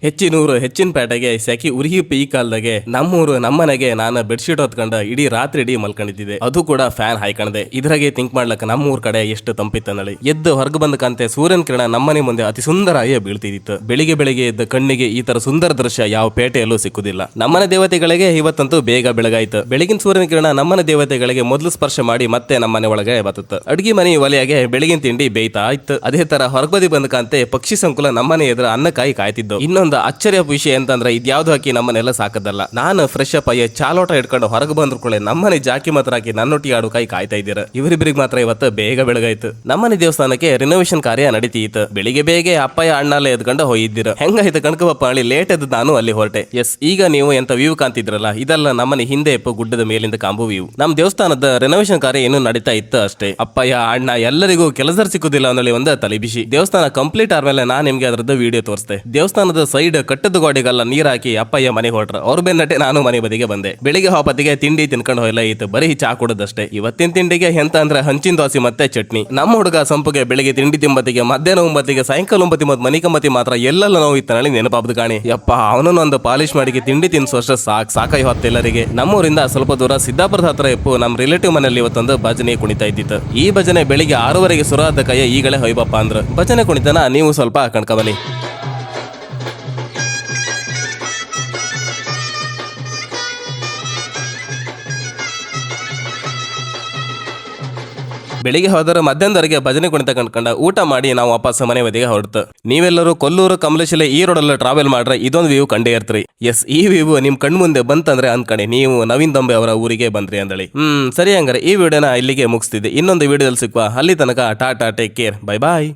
ಹೆಚ್ಚಿನೂರು ಹೆಚ್ಚಿನ ಪೇಟೆಗೆ ಸೆಕಿ ಉರಿಹಿ ಈ ಕಾಲದಾಗೆ ನಮ್ಮೂರು ನಮ್ಮನೆಗೆ ನಾನು ಬೆಡ್ಶೀಟ್ ಹೊತ್ಕೊಂಡ ಇಡೀ ರಾತ್ರಿ ಇಡೀ ಮಲ್ಕೊಂಡಿದ್ದೆ. ಅದು ಕೂಡ ಫ್ಯಾನ್ ಹಾಯ್ಕಣದೆ. ಇದ್ರಾಗೆ ಥಿಂಕ್ ಮಾಡ್ಲಕ್ಕ ನಮ್ಮೂರ್ ಕಡೆ ಎಷ್ಟು ತಂಪಿತ್ತನಳಿ. ಎದ್ದು ಹೊರಗೆ ಬಂದ ಕಂತೆ ಸೂರ್ಯನ ಕಿರಣ ನಮ್ಮನೆ ಮುಂದೆ ಅತಿ ಸುಂದರಾಗಿ ಬೀಳ್ತಿದ್ದಿತ್ತು. ಬೆಳಿಗ್ಗೆ ಎದ್ದ ಕಣ್ಣಿಗೆ ಈ ತರ ಸುಂದರ ದೃಶ್ಯ ಯಾವ ಪೇಟೆಯಲ್ಲೂ ಸಿಕ್ಕುದಿಲ್ಲ. ನಮ್ಮನೆ ದೇವತೆಗಳಿಗೆ ಇವತ್ತಂತೂ ಬೇಗ ಬೆಳಗಾಯ್ತು. ಬೆಳಗಿನ ಸೂರ್ಯನ ಕಿರಣ ನಮ್ಮನೆ ದೇವತೆಗಳಿಗೆ ಮೊದಲು ಸ್ಪರ್ಶ ಮಾಡಿ ಮತ್ತೆ ನಮ್ಮನೆ ಒಳಗೆ ಬರ್ತತ್ತು. ಅಡ್ಗಿ ಮನೆ ಒಲೆಯಾಗೆ ಬೆಳಗಿನ ತಿಂಡಿ ಬೇಯ್ತಾ ಇತ್ತು. ಅದೇ ತರ ಹೊರಬದಿ ಬಂದ ಕಂತೆ ಪಕ್ಷಿ ಸಂಕುಲ ನಮ್ಮನೆ ಎದುರು ಅನ್ನಕ್ಕಾಯಿ ಕಾಯ್ತಿದ್ದು. ಇನ್ನೊಂದು ಅಚ್ಚರಿಯ ವಿಷಯ ಅಂತಂದ್ರೆ ಇದ್ಯಾವ್ದು ಹಾಕಿ ನಮ್ಮನೆಲ್ಲ ಸಾಕದಲ್ಲ. ನಾನು ಫ್ರೆಶ್ ಅಪ್ ಆಗಿ ಚಾಲೋಟ ಇಟ್ಕೊಂಡು ಹೊರಗೆ ಬಂದ್ರು ಕೂಡ ನಮ್ಮನೆ ಜಾಕಿ ಮಾತ್ರ ಹಾಕಿ ನನ್ನೊಟ್ಟಿಗೆ ಆಡು ಕೈ ಕಾಯ್ತಾ ಇದ್ದೀರ. ಇವರಿಬ್ಬರಿಗೆ ಮಾತ್ರ ಇವತ್ತು ಬೇಗ ಬೆಳಗಾಯ್ತು. ನಮ್ಮನೆ ದೇವಸ್ಥಾನಕ್ಕೆ ರಿನೋವೇಷನ್ ಕಾರ್ಯ ನಡೀತಿತ್ತು. ಬೆಳಿಗ್ಗೆ ಬೇಗ ಅಪ್ಪಯ್ಯ ಅಣ್ಣಲ್ಲ ಎದ್ಕೊಂಡು ಹೋಗಿದ್ದೀರ. ಹೆಂಗಾಯ್ತು ಕಣಕಪ್ಪ ಅಳಿ ಲೇಟ್ ಎದ್ದು ನಾನು ಅಲ್ಲಿ ಹೊರಟೆ. ಎಸ್, ಈಗ ನೀವು ಎಂತ ವ್ಯೂ ಕಾಣ್ತಿದ್ರಲ್ಲ, ಇದೆಲ್ಲ ನಮ್ಮನೆ ಹಿಂದೆ ಗುಡ್ಡದ ಮೇಲಿಂದ ಕಾಂಬು ವ್ಯೂ. ನಮ್ ದೇವಸ್ಥಾನದ ರಿನೋವೇಷನ್ ಕಾರ್ಯ ಏನು ನಡೀತಾ ಇತ್ತು ಅಷ್ಟೇ. ಅಪ್ಪಯ್ಯ ಅಣ್ಣ ಎಲ್ಲರಿಗೂ ಕೆಲಸ ಸಿಕ್ಕುದಿಲ್ಲ ಅನ್ನೋಳಿ ಒಂದು ತಲೆ ಬಿಸಿ. ದೇವಸ್ಥಾನ ಕಂಪ್ಲೀಟ್ ಆದ್ಮೇಲೆ ನಾನ್ ನಿಮ್ಗೆ ಅದ್ರದ್ದು ವಿಡಿಯೋ ತೋರಿಸ್ತೆ. ದೇವಸ್ಥಾನದ ಸೈಡ್ ಕಟ್ಟದ ಗೋಡೆಗೆಲ್ಲ ನೀರ್ ಹಾಕಿ ಅಪ್ಪಯ್ಯ ಮನೆ ಹೊರಟ್ರ. ಅವ್ರ ಬೆನ್ನಟ್ಟೆ ನಾನು ಮನೆ ಬದಿಗೆ ಬಂದೆ. ಬೆಳಿಗ್ಗೆ ಹೊತ್ತಿಗೆ ತಿಂಡಿ ತಿನ್ಕೊಂಡು ಹೋಯ್ಲ ಇತ್ತು. ಬರೀ ಚಾ ಕುಡದಷ್ಟೇ. ಇವತ್ತಿನ ತಿಂಡಿಗೆ ಎಂತ ಅಂದ್ರೆ ಹಂಚಿನ ದೋಸೆ ಮತ್ತೆ ಚಟ್ನಿ. ನಮ್ಮ ಹುಡುಗ ಸಂಪುಗೆ ಬೆಳಿಗ್ಗೆ ತಿಂಡಿ ತಿಂಬತ್ತಿಗೆ, ಮಧ್ಯಾಹ್ನ 9ಗೆ, ಸಾಯಂಕಾಲ 9 ಮತ್ತು ಮನಿಕಂಬತಿ ಮಾತ್ರ ಎಲ್ಲೆಲ್ಲ ನೋವು ಇತ್ತನಳಿ ನೆನಪಾಬ್ದು ಕಾಣಿ. ಯಪ್ಪ, ಅವನನ್ನು ಒಂದು ಪಾಲಿಶ್ ಮಾಡಿ ತಿಂಡಿ ತಿನ್ಸೋಷ್ಟು ಸಾಕಾಗಿ ಹೊತ್ತೆಲ್ಲರಿಗೆ. ನಮ್ಮೂರಿಂದ ಸ್ವಲ್ಪ ದೂರ ಸಿದ್ದಾಪುರದ ಹತ್ರ ಇಪ್ಪು ನಮ್ಮ ರಿಲೇಟಿವ್ ಮನೆಯಲ್ಲಿ ಇವತ್ತೊಂದು ಭಜನೆ ಕುಣಿತಾ ಇದ್ದಿತ್ತು. ಈ ಭಜನೆ ಬೆಳಿಗ್ಗೆ 6ವರೆಗೆ ಸುರಾದ ಕೈಯ ಈಗಲೇ ಹೊಯ್ಬಪ್ಪ ಅಂದ್ರು. ಭಜನೆ ಕುಣಿತನ ನೀವು ಸ್ವಲ್ಪ ಕಣ್ಕಬನ್ನಿ. ಬೆಳಿಗ್ಗೆ ಹೋದರೆ ಮಧ್ಯಾಹ್ನದವರೆಗೆ ಭಜನೆ ಕುಣಿತ ಕಂಡ್ಕೊಂಡ ಊಟ ಮಾಡಿ ನಾವು ವಾಪಸ್ ಮನೆ ಬದಿಗೆ ಹೊರಡ್ತು. ನೀವೆಲ್ಲರೂ ಕೊಲ್ಲೂರು ಕಮಲೇಶಿಲೆ ಈ ರೋಡಲ್ಲಿ ಟ್ರಾವೆಲ್ ಮಾಡ್ರೆ ಇದೊಂದು ವ್ಯೂ ಕಂಡೇ ಇರ್ತೀರಿ. ಎಸ್, ಈ ವ್ಯೂ ನಿಮ್ ಕಣ್ ಮುಂದೆ ಬಂತಂದ್ರೆ ಅನ್ಕಣಿ ನೀವು ನವೀನ್ ದೊಂಬೆ ಅವರ ಊರಿಗೆ ಬಂದ್ರಿ ಅಂದಳಿ. ಸರಿ, ಹಂಗಾರೆ ಈ ವಿಡಿಯೋನ ಇಲ್ಲಿಗೆ ಮುಗಿಸ್ತಿದ್ದೆ. ಇನ್ನೊಂದು ವಿಡಿಯೋದಲ್ಲಿ ಸಿಕ್ಕುವ. ಅಲ್ಲಿ ತನಕ ಟಾಟಾ, ಟೇಕ್ ಕೇರ್, ಬೈ ಬಾಯ್.